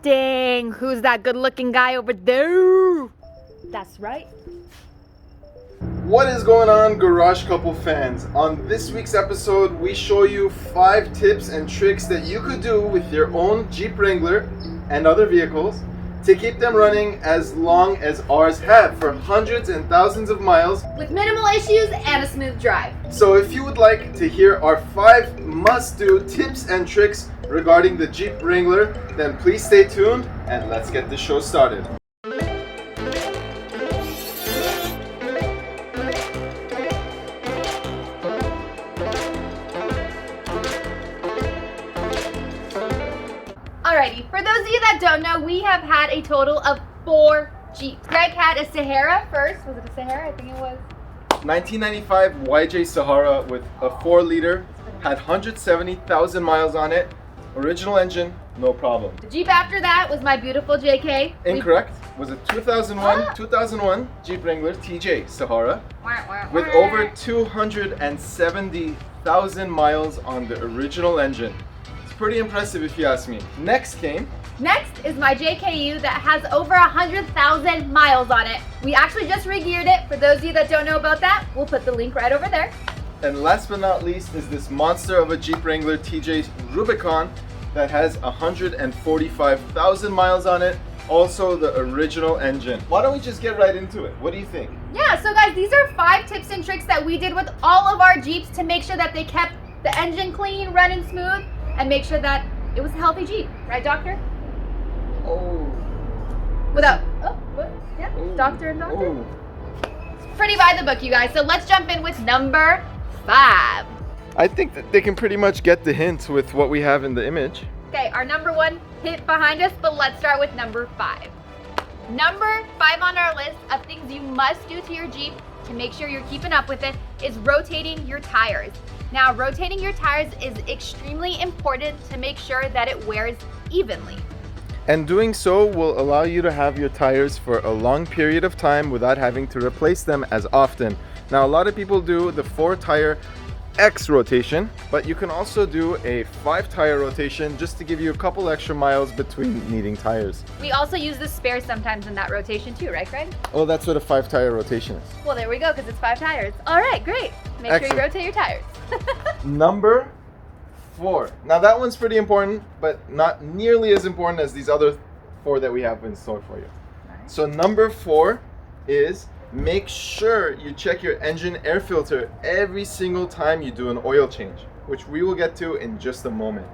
Dang, who's that good-looking guy over there? That's right. What is going on, Garage Couple fans? On this week's episode, we show you 5 tips and tricks that you could do with your own Jeep Wrangler and other vehicles to keep them running as long as ours have, for hundreds and thousands of miles. With minimal issues and a smooth drive. So if you would like to hear our 5 must-do tips and tricks regarding the Jeep Wrangler, then please stay tuned and let's get the show started. Alrighty, for those of you that don't know, we have had a total of 4 Jeeps. Greg had a Sahara first. Was it a Sahara? I think it was. 1995 YJ Sahara with a 4-liter, had 170,000 miles on it. Original engine, no problem. The Jeep after that was my beautiful JK. Incorrect. Was a 2001 Jeep Wrangler TJ Sahara with over 270,000 miles on the original engine. It's pretty impressive if you ask me. Next is my JKU that has over 100,000 miles on it. We actually just re-geared it. For those of you that don't know about that, we'll put the link right over there. And last but not least is this monster of a Jeep Wrangler TJ Rubicon that has 145,000 miles on it. Also the original engine. Why don't we just get right into it? What do you think? Yeah, so guys, these are 5 tips and tricks that we did with all of our Jeeps to make sure that they kept the engine clean, running smooth, and make sure that it was a healthy Jeep. Right, Doctor? Oh. Yeah, Oh. Doctor and Doctor. Oh. It's pretty by the book, you guys. So let's jump in with number 5. I think that they can pretty much get the hint with what we have in the image. Okay, our number 1 hit behind us, but let's start with number 5. Number 5 on our list of things you must do to your Jeep to make sure you're keeping up with it is rotating your tires. Now, rotating your tires is extremely important to make sure that it wears evenly. And doing so will allow you to have your tires for a long period of time without having to replace them as often. Now, a lot of people do the 4-tire X rotation, but you can also do a 5-tire rotation just to give you a couple extra miles between needing tires. We also use the spare sometimes in that rotation too, right, Greg? Oh, that's what a 5-tire rotation is. Well, there we go, because it's 5 tires. All right, great. Make sure you Excellent. rotate your tires. Number 4. Now that one's pretty important, but not nearly as important as these other 4 that we have in store for you. Right. So number 4 is make sure you check your engine air filter every single time you do an oil change, which we will get to in just a moment.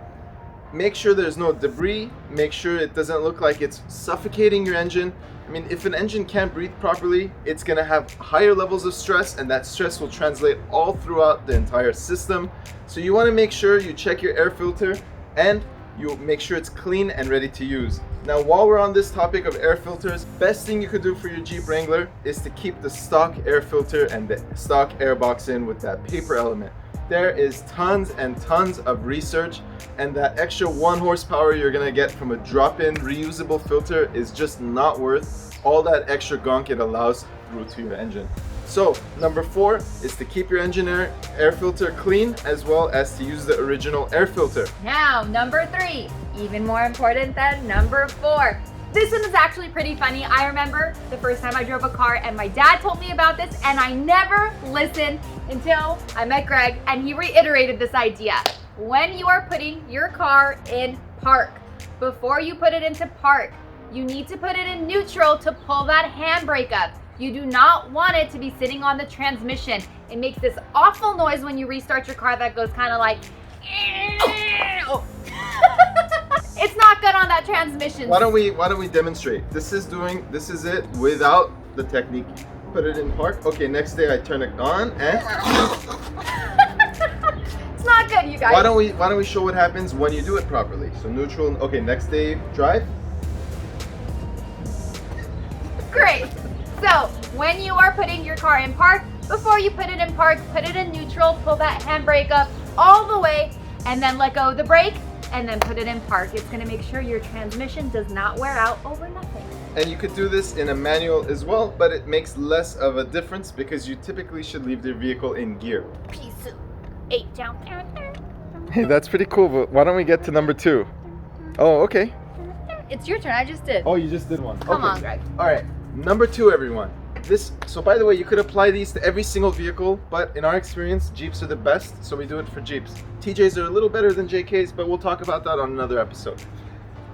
Make sure there's no debris. Make sure it doesn't look like it's suffocating your engine. I mean, if an engine can't breathe properly, it's gonna have higher levels of stress, and that stress will translate all throughout the entire system. So you wanna make sure you check your air filter and you make sure it's clean and ready to use. Now, while we're on this topic of air filters, best thing you could do for your Jeep Wrangler is to keep the stock air filter and the stock air box in with that paper element. There is tons and tons of research, and that extra 1 horsepower you're gonna get from a drop-in reusable filter is just not worth all that extra gunk it allows through to your engine. So number 4 is to keep your engine air filter clean, as well as to use the original air filter. Now, number 3, even more important than number 4. This one is actually pretty funny. I remember the first time I drove a car and my dad told me about this, and I never listened until I met Greg and he reiterated this idea. When you are putting your car in park, before you put it into park, you need to put it in neutral to pull that handbrake up. You do not want it to be sitting on the transmission. It makes this awful noise when you restart your car that goes kind of like, it's not good on that transmission. Why don't we demonstrate? This is it without the technique. Put it in park. Okay, next day I turn it on and It's not good, you guys. why don't we show what happens when you do it properly? So neutral. Okay, next day drive. Great. So when you are putting your car in park, before you put it in park, put it in neutral, pull that handbrake up all the way, and then let go of the brake, and then put it in park. It's gonna make sure your transmission does not wear out over nothing. And you could do this in a manual as well, but it makes less of a difference because you typically should leave the vehicle in gear. Piece of 8 down. Hey, that's pretty cool, but why don't we get to number 2? Oh, okay. It's your turn. I just did. Oh, you just did one. Come on, Greg. All right, number 2, everyone. So by the way, you could apply these to every single vehicle, but in our experience, Jeeps are the best, so we do it for Jeeps. TJs are a little better than JKs, but we'll talk about that on another episode.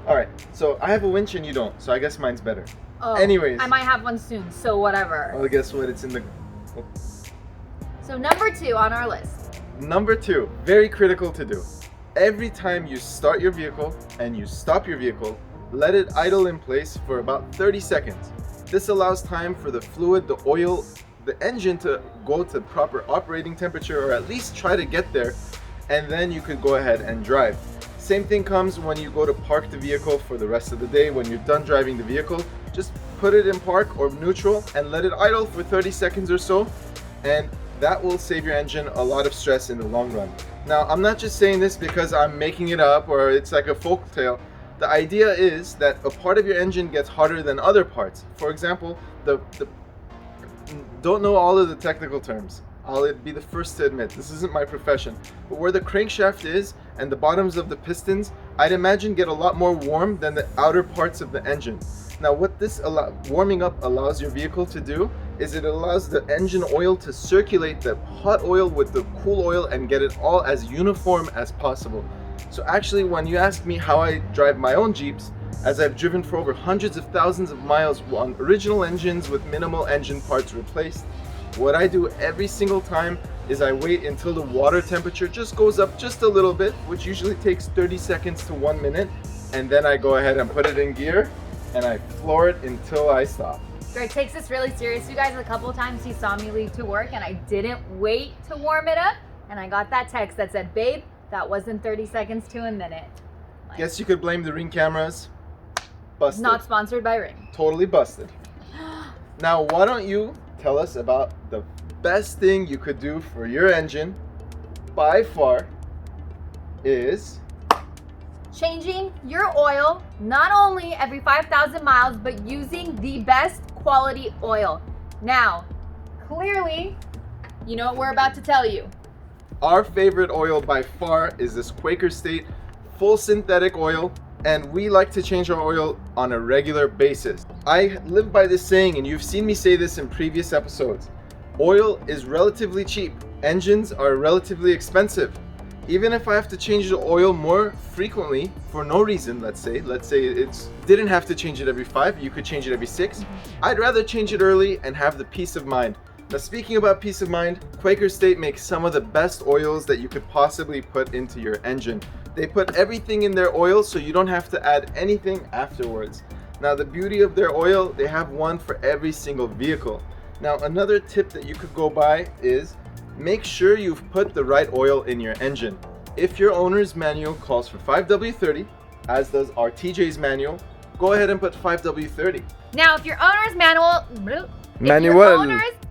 All right, so I have a winch and you don't, so I guess mine's better. Oh, anyways. I might have one soon, so whatever. Well, guess what? It's in the... So number 2 on our list. Number 2, very critical to do. Every time you start your vehicle and you stop your vehicle, let it idle in place for about 30 seconds. This allows time for the fluid, the oil, the engine to go to proper operating temperature, or at least try to get there, and then you could go ahead and drive. Same thing comes when you go to park the vehicle for the rest of the day. When you're done driving the vehicle, just put it in park or neutral and let it idle for 30 seconds or so, and that will save your engine a lot of stress in the long run. Now, I'm not just saying this because I'm making it up or it's like a folk tale. The idea is that a part of your engine gets hotter than other parts. For example, don't know all of the technical terms. I'll be the first to admit, this isn't my profession. But where the crankshaft is and the bottoms of the pistons, I'd imagine get a lot more warm than the outer parts of the engine. Now what this warming up allows your vehicle to do is it allows the engine oil to circulate the hot oil with the cool oil and get it all as uniform as possible. So actually, when you ask me how I drive my own Jeeps, as I've driven for over hundreds of thousands of miles on original engines with minimal engine parts replaced, what I do every single time is I wait until the water temperature just goes up just a little bit, which usually takes 30 seconds to 1 minute, and then I go ahead and put it in gear and I floor it until I stop. Greg takes this really serious. You guys, a couple of times he saw me leave to work and I didn't wait to warm it up, and I got that text that said, babe, that wasn't 30 seconds to a minute. Like, guess you could blame the Ring cameras. Busted. Not sponsored by Ring. Totally busted. Now, why don't you tell us about the best thing you could do for your engine by far is changing your oil not only every 5,000 miles, but using the best quality oil. Now, clearly, you know what we're about to tell you. Our favorite oil by far is this Quaker State full synthetic oil, and we like to change our oil on a regular basis. I live by this saying, and you've seen me say this in previous episodes. Oil is relatively cheap. Engines are relatively expensive. Even if I have to change the oil more frequently for no reason, let's say it's didn't have to change it every 5, you could change it every 6. I'd rather change it early and have the peace of mind. Now, speaking about peace of mind, Quaker State makes some of the best oils that you could possibly put into your engine. They put everything in their oil so you don't have to add anything afterwards. Now, the beauty of their oil, they have one for every single vehicle. Now, another tip that you could go by is make sure you've put the right oil in your engine. If your owner's manual calls for 5W30, as does our TJ's manual, go ahead and put 5W30. Now, if your owner's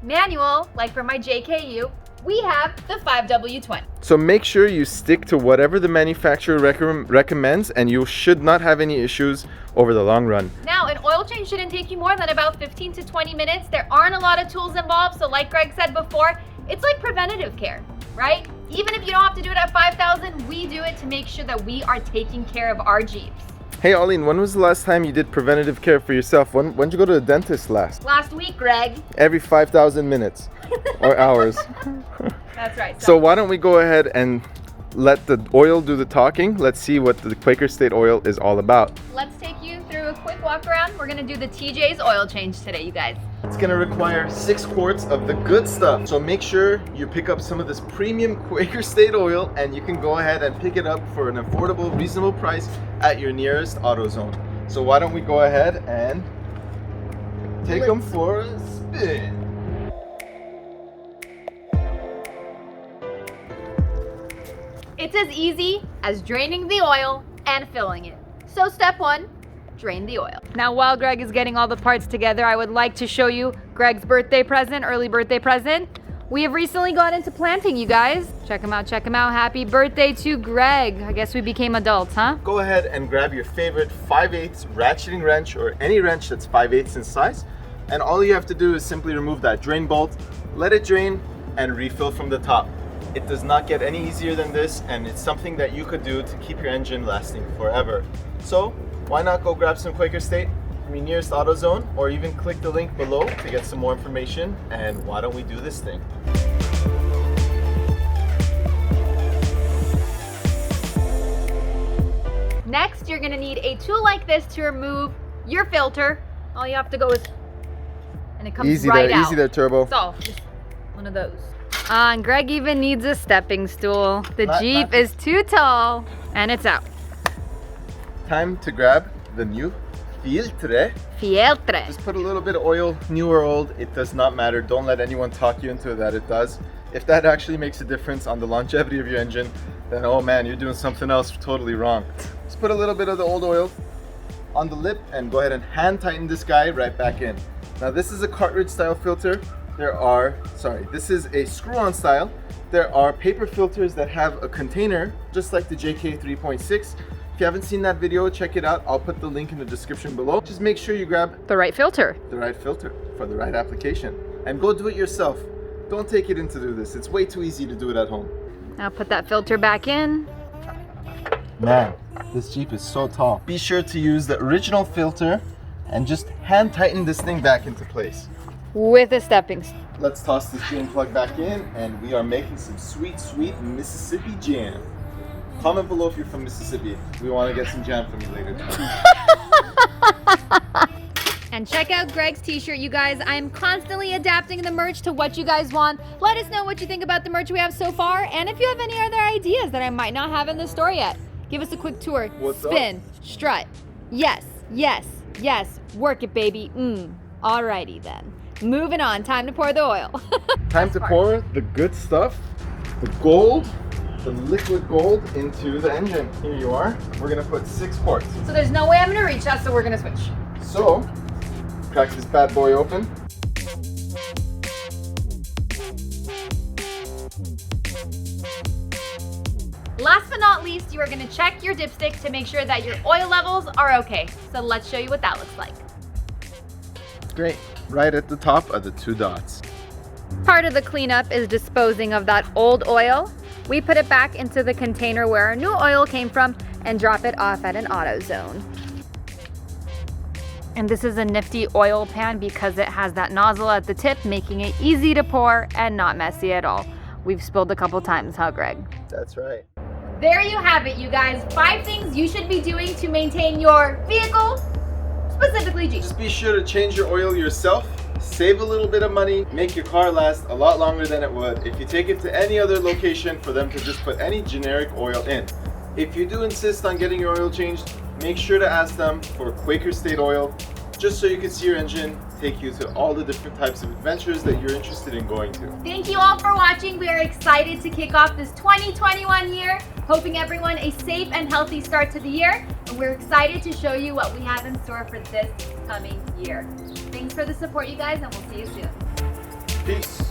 manual, like for my JKU, we have the 5W20. So make sure you stick to whatever the manufacturer recommends, and you should not have any issues over the long run. Now, an oil change shouldn't take you more than about 15 to 20 minutes. There aren't a lot of tools involved, so like Greg said before, it's like preventative care, right? Even if you don't have to do it at 5,000, we do it to make sure that we are taking care of our Jeeps. Hey Arlene, when was the last time you did preventative care for yourself? When did you go to the dentist last? Last week, Greg. Every 5,000 minutes or hours. That's right. So why don't we go ahead and let the oil do the talking? Let's see what the Quaker State oil is all about. Let's take you through a quick walk around. We're gonna do the TJ's oil change today, you guys. It's gonna require 6 quarts of the good stuff. So make sure you pick up some of this premium Quaker State oil, and you can go ahead and pick it up for an affordable, reasonable price at your nearest AutoZone. So why don't we go ahead and take them for a spin. It's as easy as draining the oil and filling it. So step 1, drain the oil. Now, while Greg is getting all the parts together, I would like to show you Greg's birthday present, early birthday present. We have recently got into planting, you guys. Check him out, check him out. Happy birthday to Greg. I guess we became adults, huh? Go ahead and grab your favorite 5/8 ratcheting wrench, or any wrench that's 5/8 in size. And all you have to do is simply remove that drain bolt, let it drain, and refill from the top. It does not get any easier than this, and it's something that you could do to keep your engine lasting forever. So why not go grab some Quaker State from your nearest AutoZone, or even click the link below to get some more information. And why don't we do this thing? Next, you're gonna need a tool like this to remove your filter. All you have to go is, and it comes right out. Easy there, Turbo. So, just one of those. And Greg even needs a stepping stool. The Jeep is too tall, and it's out. Time to grab the new filtre. Filtre. Just put a little bit of oil, new or old, it does not matter. Don't let anyone talk you into that it does. If that actually makes a difference on the longevity of your engine, then oh man, you're doing something else totally wrong. Just put a little bit of the old oil on the lip and go ahead and hand tighten this guy right back in. Now this is a cartridge style filter. This is a screw-on style. There are paper filters that have a container, just like the JK 3.6. If you haven't seen that video, check it out. I'll put the link in the description below. Just make sure you grab the right filter. The right filter for the right application. And go do it yourself. Don't take it in to do this. It's way too easy to do it at home. Now put that filter back in. Man, this Jeep is so tall. Be sure to use the original filter and just hand tighten this thing back into place. With a stepping stone. Let's toss this drain plug back in, and we are making some sweet, sweet Mississippi jam. Comment below if you're from Mississippi. We want to get some jam from you later. And check out Greg's t-shirt, you guys. I'm constantly adapting the merch to what you guys want. Let us know what you think about the merch we have so far, and if you have any other ideas that I might not have in the store yet. Give us a quick tour. Spin, strut. Yes, yes, yes. Work it, baby. Alrighty then. Moving on, time to pour the oil. Time to pour the good stuff, the gold, the liquid gold into the engine. Here you are. We're gonna put 6 quarts. So there's no way I'm gonna reach that, so we're gonna switch. So, crack this bad boy open. Last but not least, you are gonna check your dipstick to make sure that your oil levels are okay. So let's show you what that looks like. Great. Right at the top are the 2 dots. Part of the cleanup is disposing of that old oil. We put it back into the container where our new oil came from and drop it off at an AutoZone. And this is a nifty oil pan because it has that nozzle at the tip, making it easy to pour and not messy at all. We've spilled a couple times, huh, Greg? That's right. There you have it, you guys. 5 things you should be doing to maintain your vehicle, specifically Jeep. Just be sure to change your oil yourself, save a little bit of money, make your car last a lot longer than it would if you take it to any other location for them to just put any generic oil in. If you do insist on getting your oil changed, make sure to ask them for Quaker State oil, just so you can see your engine take you to all the different types of adventures that you're interested in going to. Thank you all for watching. We are excited to kick off this 2021 year, hoping everyone a safe and healthy start to the year. And we're excited to show you what we have in store for this coming year. Thanks for the support, you guys, and we'll see you soon. Peace.